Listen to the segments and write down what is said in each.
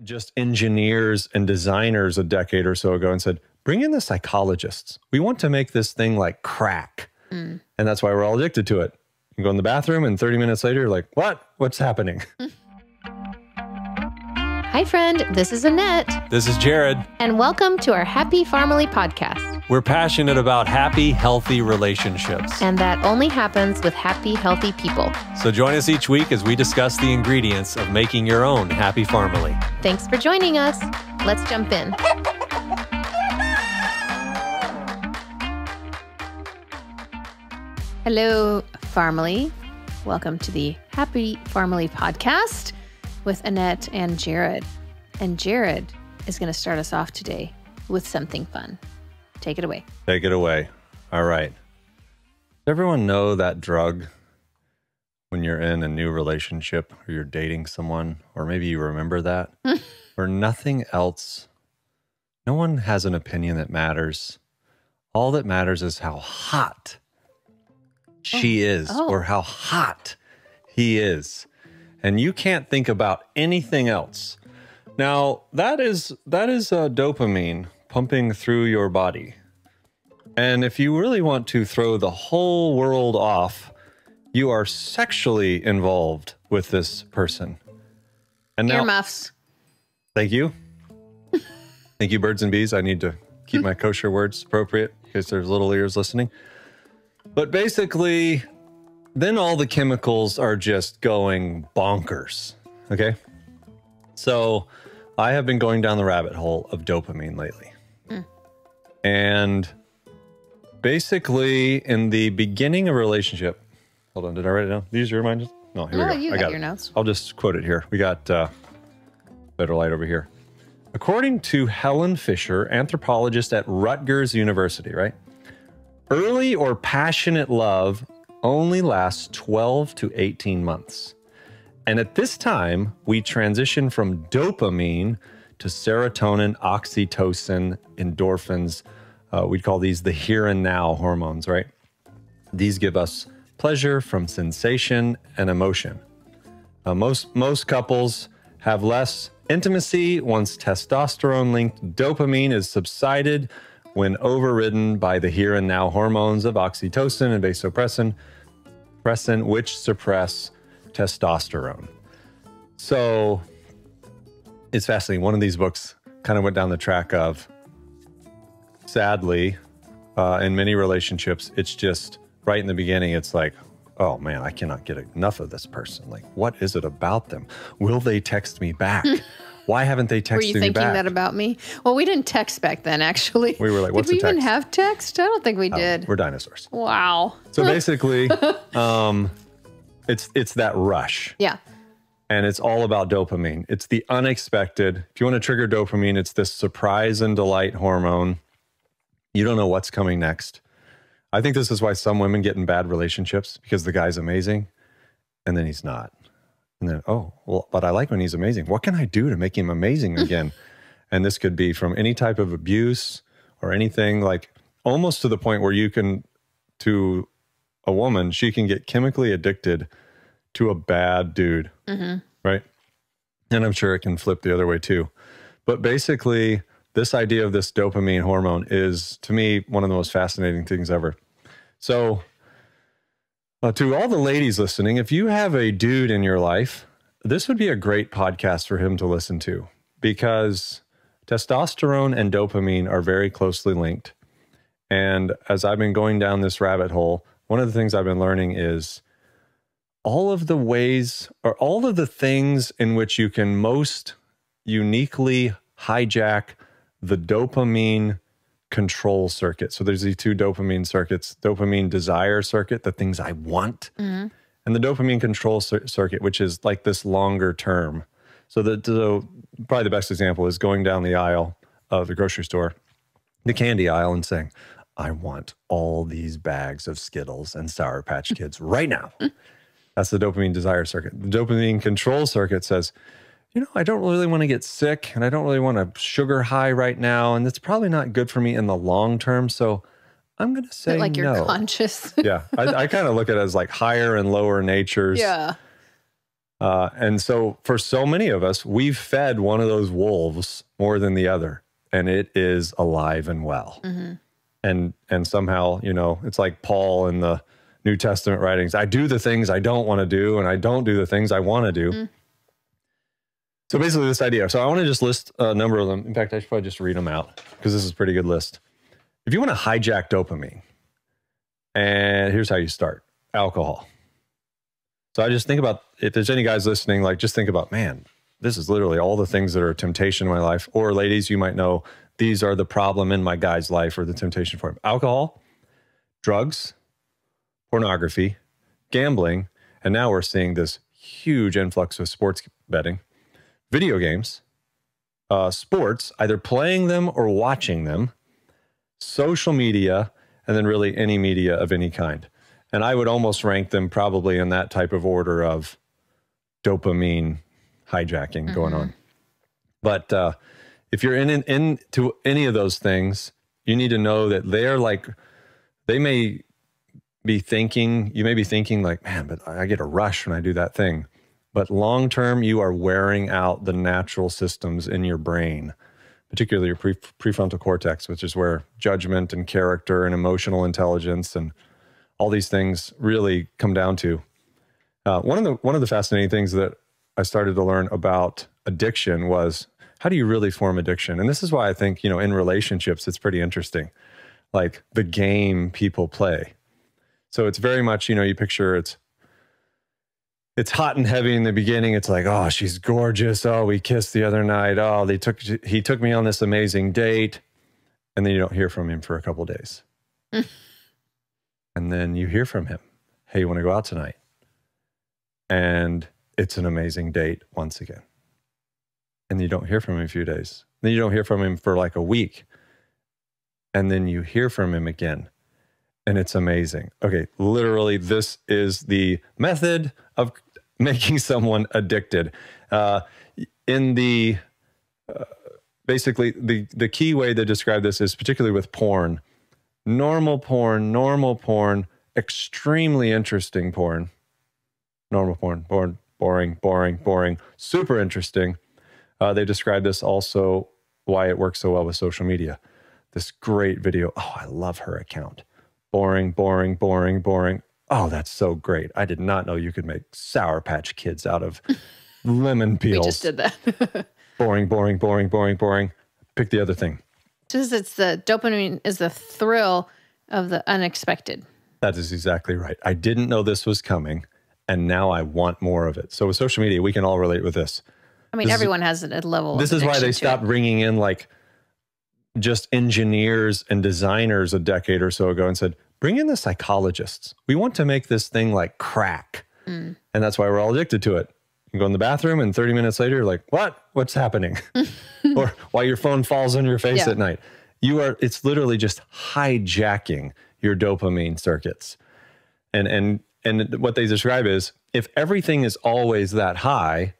just engineers and designers a decade or so ago and said, bring in the psychologists. We want to make this thing like crack. And that's why we're all addicted to it. You go in the bathroom and 30 minutes later, you're like, what? What's happening? Hi, friend. This is Annette. This is Jared. And welcome to our Happy Family podcast. We're passionate about happy, healthy relationships. And that only happens with happy, healthy people. So join us each week as we discuss the ingredients of making your own happy family. Thanks for joining us. Let's jump in. Hello, family. Welcome to the Happy Family podcast with Annette and Jared. And Jared is going to start us off today with something fun. Take it away. Take it away. All right. Does everyone know that drug when you're in a new relationship or you're dating someone, or maybe you remember that, or nothing else? No one has an opinion that matters. All that matters is how hot she is or how hot he is. And you can't think about anything else. Now, that is dopamine pumping through your body. And if you really want to throw the whole world off, you are sexually involved with this person. And now, earmuffs. Thank you. Thank you, birds and bees. I need to keep my kosher words appropriate in case there's little ears listening. But basically, then all the chemicals are just going bonkers, okay? So I have been going down the rabbit hole of dopamine lately. And basically, in the beginning of a relationship, hold on, did I write it down? These are mine? No, here we go. You I got your notes. I'll just quote it here. We got better light over here. According to Helen Fisher, anthropologist at Rutgers University, right? Early or passionate love only lasts 12 to 18 months. And at this time, we transition from dopamine to serotonin, oxytocin, endorphins. We'd call these the here and now hormones, right? These give us pleasure from sensation and emotion. Most couples have less intimacy once testosterone-linked dopamine is subsided when overridden by the here and now hormones of oxytocin and vasopressin, which suppress testosterone. So it's fascinating. One of these books kind of went down the track of, sadly, in many relationships, it's just right in the beginning, it's like, oh man, I cannot get enough of this person. Like, what is it about them? Will they text me back? Why haven't they texted me back? Were you thinking that about me? Well, we didn't text back then, actually. We were like, what's a text? Did we even have text? I don't think we did. We're dinosaurs. Wow. So basically, it's that rush. Yeah. And it's all about dopamine. It's the unexpected. If you want to trigger dopamine, it's this surprise and delight hormone. You don't know what's coming next. I think this is why some women get in bad relationships, because the guy's amazing and then he's not. And then, oh, well, but I like when he's amazing. What can I do to make him amazing again? And this could be from any type of abuse or anything, like almost to the point where you can, to a woman, she can get chemically addicted to a bad dude, right? And I'm sure it can flip the other way too. But basically, this idea of this dopamine hormone is, to me, one of the most fascinating things ever. So to all the ladies listening, if you have a dude in your life, this would be a great podcast for him to listen to, because testosterone and dopamine are very closely linked. And as I've been going down this rabbit hole, one of the things I've been learning is all of the ways, or all of the things in which you can most uniquely hijack the dopamine control circuit. So there's these two dopamine circuits: dopamine desire circuit, the things I want, and the dopamine control circuit, which is like this longer term. So probably the best example is going down the aisle of the grocery store, the candy aisle, and saying, I want all these bags of Skittles and Sour Patch Kids right now. That's the dopamine desire circuit. The dopamine control circuit says, you know, I don't really want to get sick, and I don't really want a sugar high right now, and it's probably not good for me in the long term, so I'm going to say no. Like you're conscious. Yeah. I kind of look at it as like higher and lower natures. Yeah. And so for so many of us, we've fed one of those wolves more than the other, and it is alive and well. And somehow, it's like Paul in the New Testament writings. I do the things I don't want to do, and I don't do the things I want to do. So basically this idea. So I want to just list a number of them. In fact, I should probably just read them out because this is a pretty good list. If you want to hijack dopamine, and here's how you start: alcohol. So I just think about, if there's any guys listening, like just think about, man, this is literally all the things that are a temptation in my life. Or ladies, you might know, these are the problem in my guy's life or the temptation for him: alcohol, drugs, pornography, gambling, and now we're seeing this huge influx of sports betting, video games, sports, either playing them or watching them, social media, and then really any media of any kind. And I would almost rank them probably in that type of order of dopamine hijacking going on. But if you're into any of those things, you need to know that they may be thinking, you may be thinking like, man, but I get a rush when I do that thing. But long term, you are wearing out the natural systems in your brain, particularly your prefrontal cortex, which is where judgment and character and emotional intelligence and all these things really come down to. One of the fascinating things that I started to learn about addiction was, how do you really form addiction? And this is why I think, in relationships, it's pretty interesting, like the game people play. So it's very much, you picture it's hot and heavy in the beginning. It's like, oh, she's gorgeous. Oh, we kissed the other night. Oh, he took me on this amazing date. And then you don't hear from him for a couple of days. And then you hear from him. Hey, you want to go out tonight? And it's an amazing date once again. And you don't hear from him a few days. Then you don't hear from him for like a week. And then you hear from him again. And it's amazing. Okay, literally, this is the method of making someone addicted. Basically, the key way they describe this is particularly with porn. Normal porn, extremely interesting porn. Normal porn, boring, super interesting. They describe this also, why it works so well with social media. This great video. Oh, I love her account. Boring. Oh, that's so great. I did not know you could make Sour Patch Kids out of lemon peels. We just did that. Boring. Pick the other thing. It's the dopamine is the thrill of the unexpected. That is exactly right. I didn't know this was coming, and now I want more of it. So with social media, we can all relate with this. I mean, everyone has a level of addiction. This is why they stopped bringing in like just engineers and designers a decade or so ago and said, bring in the psychologists. We want to make this thing like crack. And that's why we're all addicted to it. You go in the bathroom and 30 minutes later, you're like, what's happening? Or while your phone falls on your face at night. It's literally just hijacking your dopamine circuits. And what they describe is, if everything is always that high,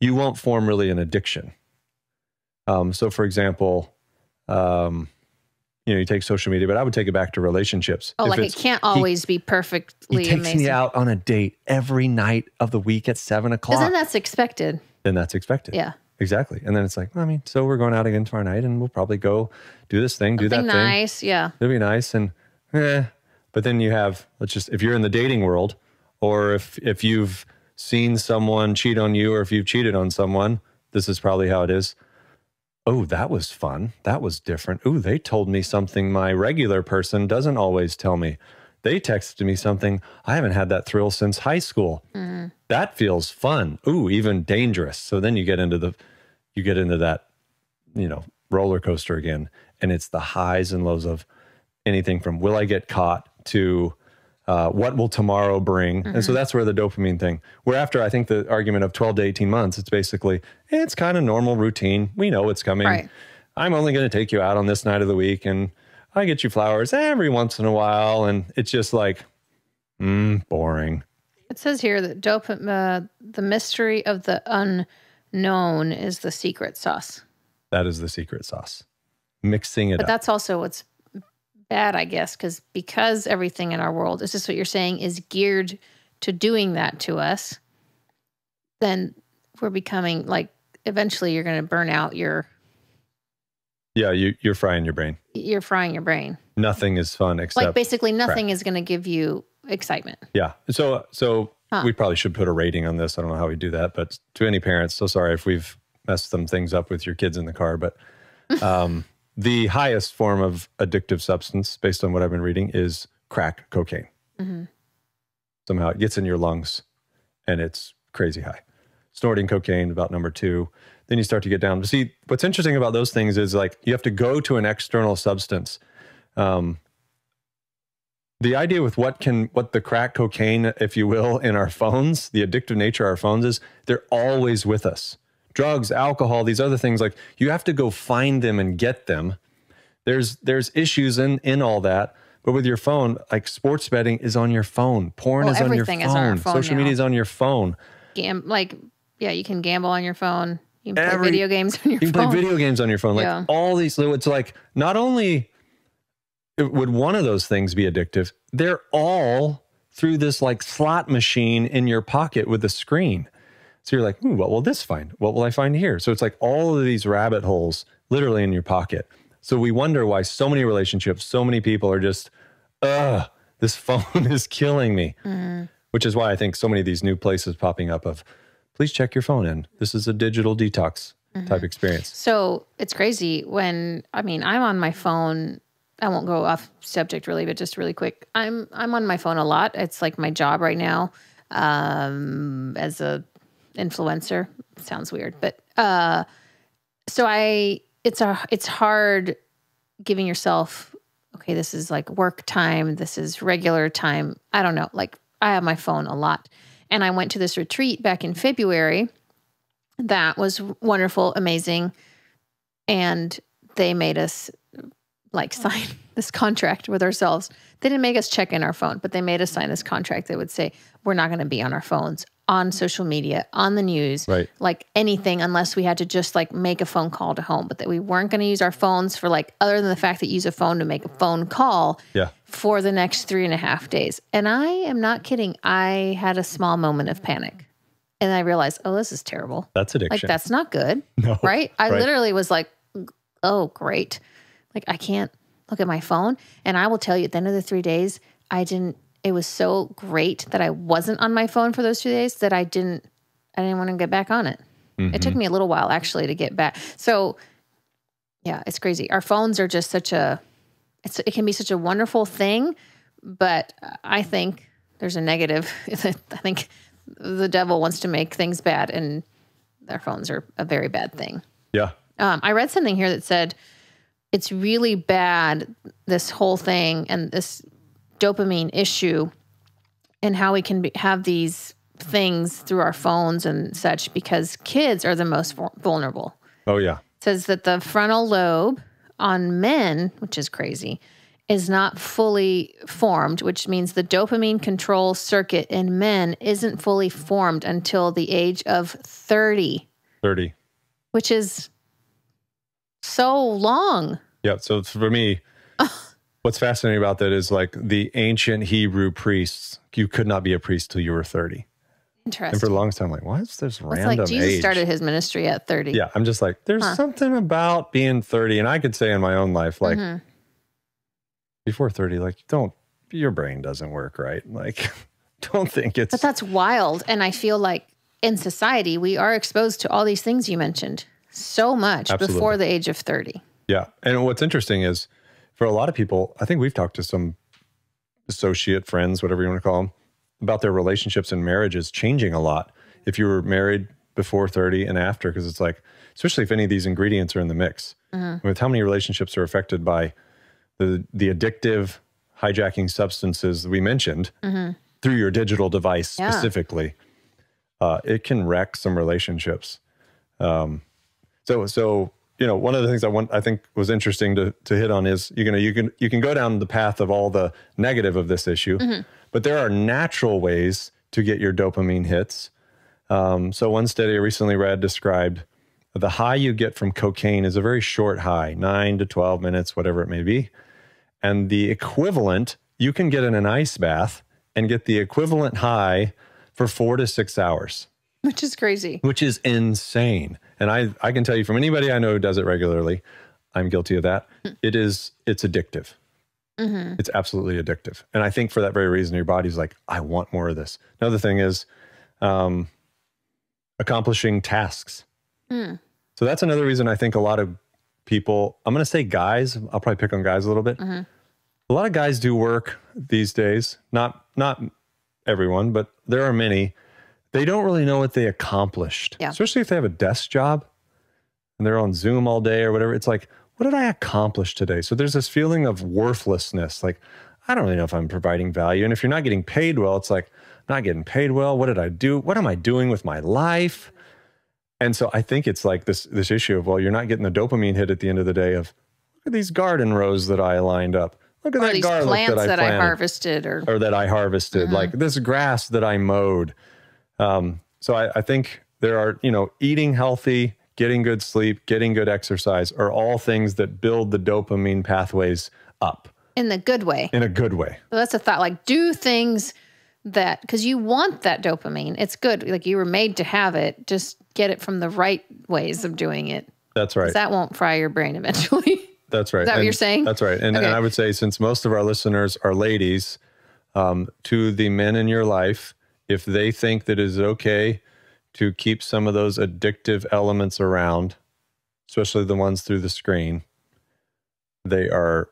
you won't form really an addiction. So for example, you take social media, but I would take it back to relationships. Oh, it can't always be perfectly amazing. He takes me out on a date every night of the week at 7 o'clock. Because then that's expected. Then that's expected. Yeah. Exactly. And then it's like, so we're going out again tomorrow night and we'll probably go do this thing, do that thing. Nice, yeah. It'll be nice. And but then you have, if you're in the dating world, or if you've seen someone cheat on you, or if you've cheated on someone, this is probably how it is. Oh, that was fun. That was different. Ooh, they told me something my regular person doesn't always tell me. They texted me something. I haven't had that thrill since high school. That feels fun. Ooh, even dangerous. So then you get into that, roller coaster again. And it's the highs and lows of anything from will I get caught to what will tomorrow bring? And so that's where the dopamine thing, where after I think the argument of 12 to 18 months, it's basically, it's kind of normal routine. We know what's coming. Right. I'm only going to take you out on this night of the week and I get you flowers every once in a while. And it's just like, boring. It says here that the mystery of the unknown is the secret sauce. That is the secret sauce. Mixing it up. But that's also what's bad, I guess, because everything in our world, is this what you're saying, is geared to doing that to us. then we're becoming like, eventually you're going to burn out Yeah, you're frying your brain. You're frying your brain. Nothing is fun except like basically nothing crack. is going to give you excitement. Yeah. So we probably should put a rating on this. I don't know how we do that, but to any parents, so sorry if we've messed some things up with your kids in the car, but the highest form of addictive substance, based on what I've been reading, is crack cocaine. Somehow it gets in your lungs and it's crazy high. Snorting cocaine, about number 2. Then you start to get down. See, what's interesting about those things is like you have to go to an external substance. The idea with what the crack cocaine, if you will, in our phones, the addictive nature of our phones is they're always with us. Drugs, alcohol, these other things, like you have to go find them and get them. There's issues in all that. But with your phone, like sports betting is on your phone. Porn is on your phone. Is on our phone Social media is on your phone. You can gamble on your phone. You can play video games on your phone. You can play video games on your phone. Like all these, so it's like not only would one of those things be addictive, they're all through this like slot machine in your pocket with a screen. So you're like, what will this find? What will I find here? So it's like all of these rabbit holes literally in your pocket. So we wonder why so many relationships, so many people are just, this phone is killing me. Which is why I think so many of these new places popping up of, please check your phone in. This is a digital detox type experience. So it's crazy when, I'm on my phone. I won't go off subject really, but just really quick. I'm on my phone a lot. It's like my job right now as a influencer. Sounds weird, but it's hard giving yourself, okay, this is like work time. This is regular time. I don't know. Like I have my phone a lot. And I went to this retreat back in February. That was wonderful, amazing. And they made us like sign this contract with ourselves. They didn't make us check in our phone, but they made us sign this contract that would say, we're not going to be on our phones, on social media, on the news, like anything, unless we had to just like make a phone call to home, but that we weren't going to use our phones for like, other than the fact that you use a phone to make a phone call for the next 3.5 days. And I am not kidding. I had a small moment of panic and I realized, this is terrible. That's addiction. Like that's not good. No. Right. I literally was like, oh, great. Like I can't look at my phone. And I will tell you at the end of the 3 days, it was so great that I wasn't on my phone for those 2 days that I didn't want to get back on it. It took me a little while actually to get back. So yeah, it's crazy. Our phones are just it can be such a wonderful thing, but I think there's a negative. I think the devil wants to make things bad and our phones are a very bad thing. Yeah. I read something here that said, it's really bad, this whole thing and this dopamine issue and how we can have these things through our phones and such because kids are the most vulnerable. Oh, yeah. It says that the frontal lobe on men, which is crazy, is not fully formed, which means the dopamine control circuit in men isn't fully formed until the age of 30. 30. Which is so long. Yeah. So for me, what's fascinating about that is like the ancient Hebrew priests, you could not be a priest till you were 30. Interesting. And for the longest time, like, what's this random it's like Jesus age? started his ministry at 30. Yeah. I'm just like, there's something about being 30. And I could say in my own life, like before 30, like your brain doesn't work right. Like, don't think it's. But that's wild. And I feel like in society, we are exposed to all these things you mentioned so much before the age of 30. Yeah. And what's interesting is for a lot of people, I think we've talked to some associate friends, whatever you want to call them, about their relationships and marriages changing a lot. If you were married before 30 and after, because it's like, especially if any of these ingredients are in the mix, with how many relationships are affected by the addictive hijacking substances that we mentioned through your digital device specifically, it can wreck some relationships. So one of the things I think was interesting to hit on is, you can go down the path of all the negative of this issue, but there are natural ways to get your dopamine hits. So one study I recently read described the high you get from cocaine is a very short high, 9 to 12 minutes, whatever it may be. And the equivalent, you can get in an ice bath and get the equivalent high for 4 to 6 hours. Which is crazy. Which is insane. And I can tell you from anybody I know who does it regularly, I'm guilty of that. It's addictive. It's absolutely addictive. And I think for that very reason, your body's like, I want more of this. Another thing is accomplishing tasks. So that's another reason I think a lot of people, I'm going to say guys, I'll probably pick on guys a little bit. A lot of guys do work these days. Not everyone, but there are many. They don't really know what they accomplished, especially if they have a desk job and they're on Zoom all day or whatever. It's like, what did I accomplish today? So there's this feeling of worthlessness. Like, I don't really know if I'm providing value. And if you're not getting paid well, it's like, I'm not getting paid well. What did I do? What am I doing with my life? And so I think it's like this issue of, well, you're not getting the dopamine hit at the end of the day of, look at these garden rows that I lined up. Look at that garlic plants that I planted. I harvested. Or that I harvested. Like this grass that I mowed. So I think there are, eating healthy, getting good sleep, getting good exercise are all things that build the dopamine pathways up. In the good way. In a good way. So that's a thought. Like, do things that, because you want that dopamine. It's good. Like, you were made to have it. Just get it from the right ways of doing it. That's right. That won't fry your brain eventually. That's right. Is that what you're saying? That's right. And, okay. and I would say, since most of our listeners are ladies, to the men in your life, if they think that it is okay to keep some of those addictive elements around, especially the ones through the screen, they are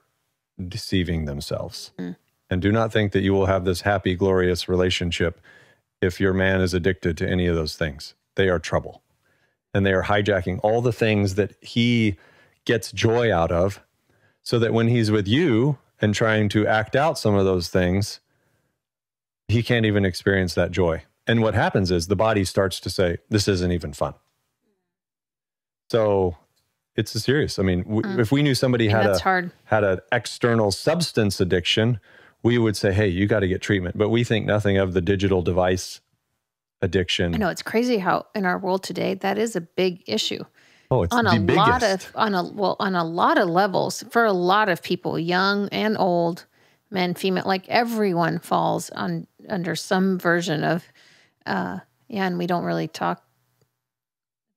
deceiving themselves. And do not think that you will have this happy, glorious relationship if your man is addicted to any of those things. They are trouble. And they are hijacking all the things that he gets joy out of, so that when he's with you and trying to act out some of those things, he can't even experience that joy. And what happens is the body starts to say, this isn't even fun. So it's serious. I mean, if we knew somebody had an external substance addiction, we would say, hey, you got to get treatment. But we think nothing of the digital device addiction. I know, it's crazy how in our world today, that is a big issue. Oh, it's the biggest. On a lot of levels, for a lot of people, young and old, men, female, like everyone falls under some version of, and we don't really talk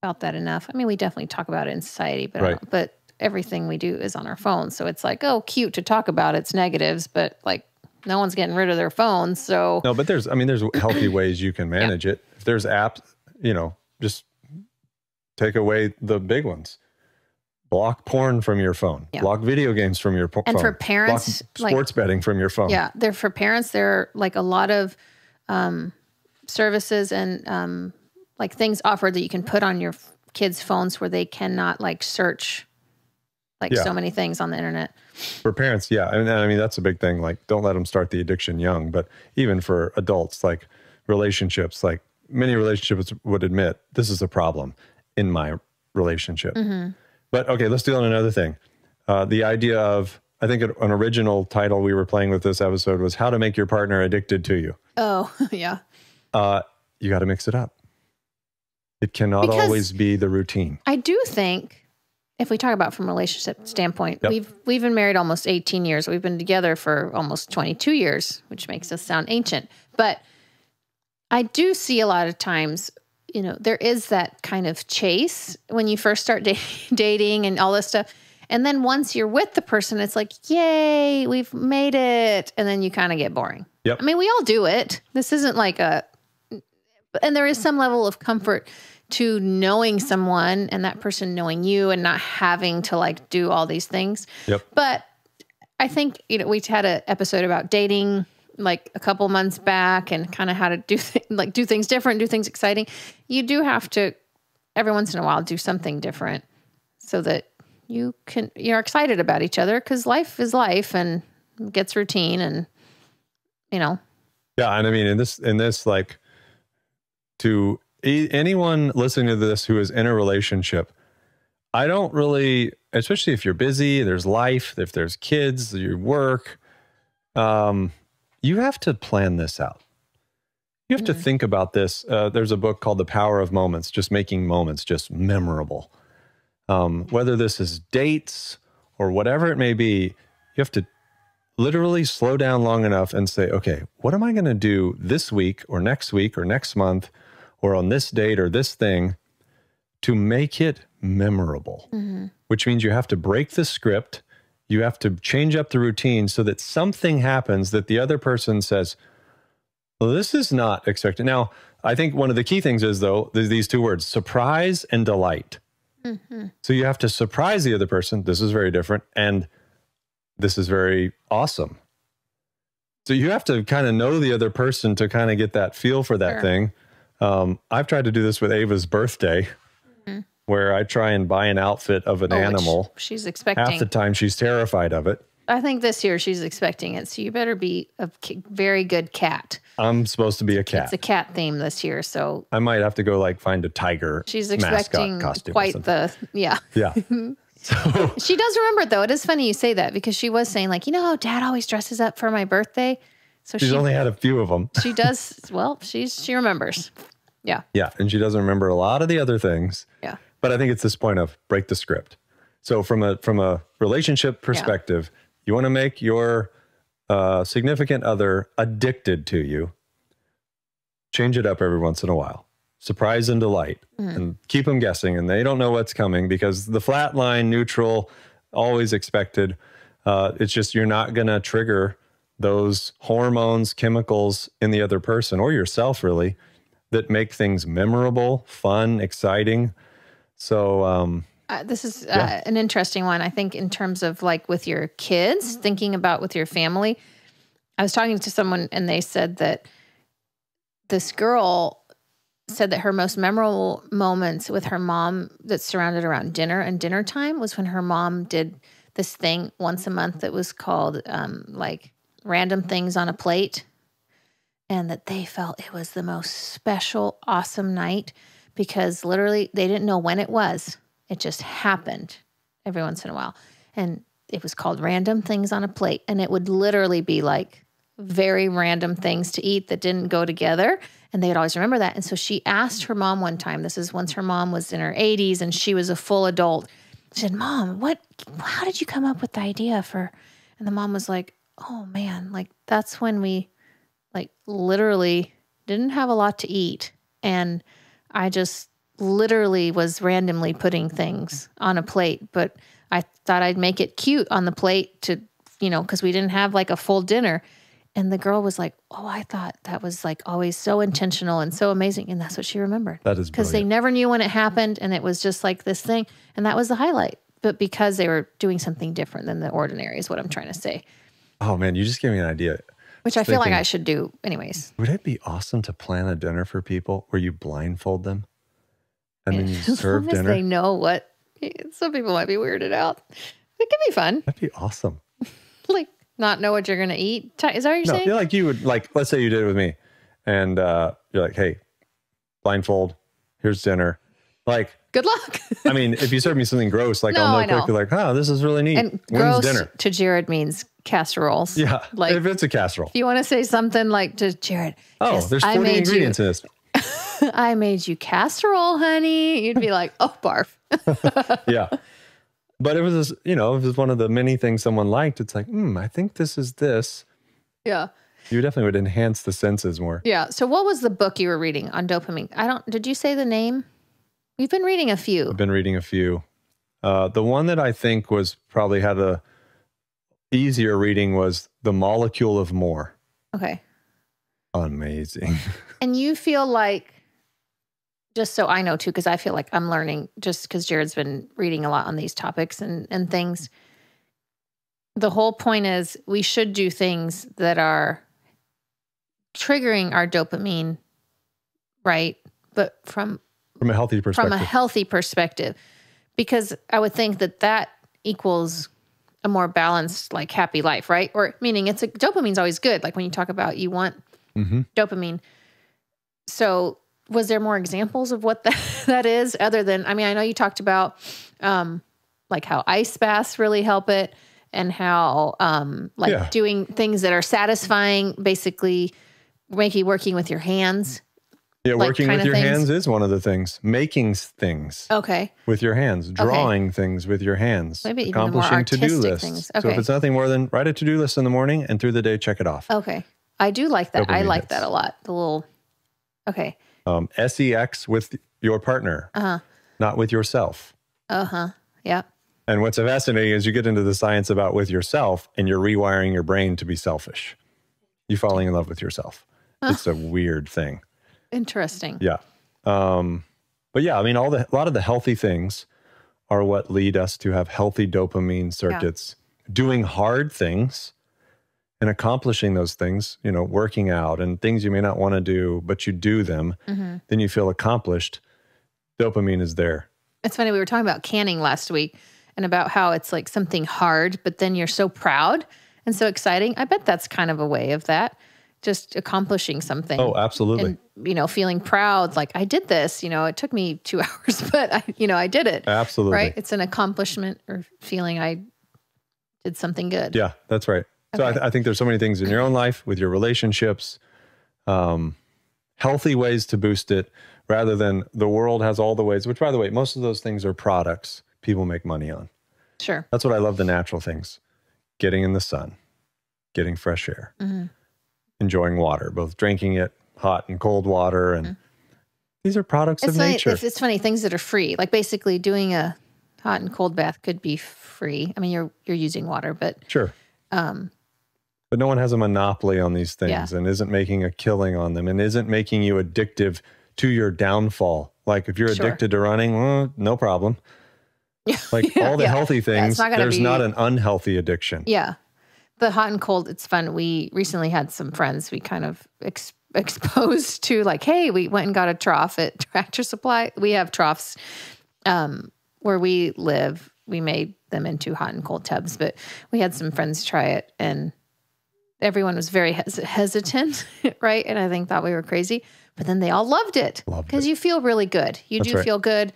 about that enough. I mean, we definitely talk about it in society, but everything we do is on our phones. So it's like, oh, cute to talk about its negatives, but like no one's getting rid of their phones. So no, but there's healthy ways you can manage it. If there's apps, just take away the big ones. Block porn from your phone. Yeah. Block video games from your phone. And for parents, block sports betting from your phone. Yeah, for parents, there are like a lot of services and like things offered that you can put on your kids' phones where they cannot like search so many things on the internet. For parents, yeah. I mean, that's a big thing. Like, don't let them start the addiction young. But even for adults, like relationships, like many relationships would admit, this is a problem in my relationship. But okay, let's deal on another thing. The idea of, I think an original title we were playing with this episode was how to make your partner addicted to you. Oh, yeah. You got to mix it up. It cannot always be the routine. I do think, if we talk about from a relationship standpoint, we've been married almost 18 years. We've been together for almost 22 years, which makes us sound ancient. But I do see a lot of times, there is that kind of chase when you first start dating and all this stuff. And then once you're with the person, it's like, yay, we've made it. And then you kind of get boring. Yep. I mean, we all do it. This isn't like and there is some level of comfort to knowing someone and that person knowing you and not having to like do all these things. Yep. But I think, we had an episode about dating like a couple months back and kind of how to do things different, do things exciting. You do have to every once in a while do something different so that you're excited about each other, because life is life and gets routine and, Yeah. And I mean, in this, like, to anyone listening to this who is in a relationship, I don't really, especially if you're busy, there's life, if there's kids, your work, you have to plan this out. You have to think about this. There's a book called The Power of Moments, just making moments just memorable. Whether this is dates or whatever it may be, you have to literally slow down long enough and say, okay, what am I going to do this week or next month or on this date or this thing to make it memorable, which means you have to break the script. You have to change up the routine so that something happens that the other person says, well, this is not expected. Now, I think one of the key things is, though, there's these two words, surprise and delight. So you have to surprise the other person. This is very different. And this is very awesome. So you have to kind of know the other person to kind of get that feel for that thing. I've tried to do this with Ava's birthday, where I try and buy an outfit of an animal. She's expecting. Half the time she's terrified of it. I think this year she's expecting it. So you better be a very good cat. I'm supposed to be a cat. It's a cat theme this year. So I might have to go like find a tiger. She's expecting costume quite the, Yeah. So she does remember it, though. It is funny you say that because she was saying like, you know how Dad always dresses up for my birthday. So she's only had a few of them. She does. Well, she remembers. Yeah. Yeah. And she doesn't remember a lot of the other things. Yeah. But I think it's this point of break the script. So from a relationship perspective, you want to make your significant other addicted to you. Change it up every once in a while. Surprise and delight. And keep them guessing. And they don't know what's coming because the flat line, neutral, always expected. It's just you're not going to trigger those hormones, chemicals in the other person or yourself, really, that make things memorable, fun, exciting. So this is an interesting one. I think in terms of like with your kids, thinking about with your family. I was talking to someone and they said that this girl said that her most memorable moments with her mom that surrounded around dinner and dinner time was when her mom did this thing once a month that was called like random things on a plate. And that they felt it was the most special, awesome night because literally they didn't know when it was. It just happened every once in a while. And it was called random things on a plate. And it would literally be like very random things to eat that didn't go together. And they would always remember that. And so she asked her mom one time, this is once her mom was in her 80s and she was a full adult. She said, Mom, how did you come up with the idea for, and the mom was like, oh man, like that's when we like literally didn't have a lot to eat. And I just literally was randomly putting things on a plate, but I thought I'd make it cute on the plate to, because we didn't have like a full dinner. And the girl was like, oh, I thought that was like always so intentional and so amazing. And that's what she remembered. That is because they never knew when it happened. And it was just like this thing. And that was the highlight. But because they were doing something different than the ordinary is what I'm trying to say. Oh man, you just gave me an idea. Which I feel like I should do anyways. Would it be awesome to plan a dinner for people where you blindfold them and then you serve dinner? They know what. Some people might be weirded out. It could be fun. That'd be awesome. Like not know what you're going to eat. Is that what you're saying? No, like you would, like, let's say you did it with me and you're like, hey, blindfold, here's dinner. Like, good luck. I mean, if you serve me something gross, like I'll know quickly, like, oh, this is really neat. And when's gross dinner? To Jared means casseroles. Yeah, like if it's a casserole. If you want to say something like to Jared, oh, yes, there's 40 ingredients in this. I made you casserole, honey. You'd be like, oh, barf. Yeah. But it was, if it was one of the many things someone liked, it's like, I think this is this. Yeah. You definitely would enhance the senses more. Yeah. So what was the book you were reading on dopamine? Did you say the name? We've been reading a few. I've been reading a few. The one that I think was probably had a easier reading was The Molecule of More. Okay. Amazing. And you feel like, just so I know too, because I feel like I'm learning just because Jared's been reading a lot on these topics and things. The whole point is we should do things that are triggering our dopamine, right? But from a healthy perspective. From a healthy perspective. Because I would think that equals a more balanced, like happy life, right? Or meaning dopamine's always good. Like when you talk about you want dopamine. So was there more examples of what that is other than, I know you talked about like how ice baths really help it and how doing things that are satisfying, basically maybe working with your hands. Yeah, working with your hands is one of the things. Making things. Okay. With your hands. Drawing things with your hands. Maybe even the more artistic to-do lists. Things. Okay. So if it's nothing more than write a to-do list in the morning and through the day, check it off. Okay. I do like that. Dopamine I like hits. that a lot. The little, okay. sex with your partner, not with yourself. Yeah. And what's fascinating is you get into the science about with yourself and you're rewiring your brain to be selfish. You're falling in love with yourself. It's a weird thing. Interesting. Yeah. But yeah, I mean, a lot of the healthy things are what lead us to have healthy dopamine circuits, doing hard things and accomplishing those things, you know, working out and things you may not want to do, but you do them, then you feel accomplished. Dopamine is there. It's funny. We were talking about canning last week and about how it's like something hard, but then you're so proud and so exciting. I bet that's kind of a way of that, just accomplishing something. Oh, absolutely. And, you know, feeling proud, like I did this, you know, it took me 2 hours, but I did it. Absolutely. Right. It's an accomplishment or feeling I did something good. Yeah, that's right. So I think there's so many things in your own life, with your relationships, healthy ways to boost it rather than the world has all the ways, which by the way, most of those things are products people make money on. Sure. That's what I love, the natural things. Getting in the sun, getting fresh air, enjoying water, both drinking it, hot and cold water. And these are products of nature. It's funny, things that are free, like basically doing a hot and cold bath could be free. I mean, you're using water, but sure. But no one has a monopoly on these things and isn't making a killing on them and isn't making you addictive to your downfall. Like if you're addicted to running, well, no problem. Like all the healthy things, there's not an unhealthy addiction. Yeah. The hot and cold, it's fun. We recently had some friends we kind of exposed to like, hey, we went and got a trough at Tractor Supply. We have troughs where we live. We made them into hot and cold tubs, but we had some friends try it and everyone was very hesitant, right? And I thought we were crazy, but then they all loved it because you feel really good. You do feel good.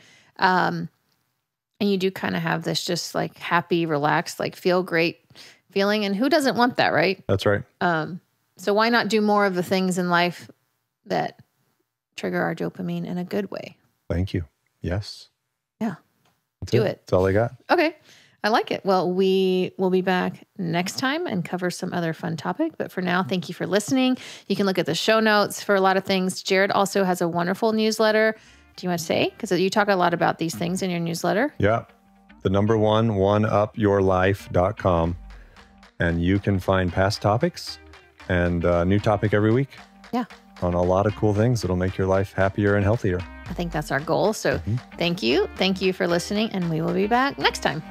And you do kind of have this just like happy, relaxed, like feel great feeling. And who doesn't want that, right? That's right. So why not do more of the things in life that trigger our dopamine in a good way? Thank you. Yes. Yeah. Do it. That's all I got. Okay. I like it. Well, we will be back next time and cover some other fun topic. But for now, thank you for listening. You can look at the show notes for a lot of things. Jared also has a wonderful newsletter. Do you want to say? Because you talk a lot about these things in your newsletter. Yeah. The number one, oneupyourlife.com. And you can find past topics and a new topic every week. Yeah. On a lot of cool things that'll make your life happier and healthier. I think that's our goal. So thank you. Thank you for listening. And we will be back next time.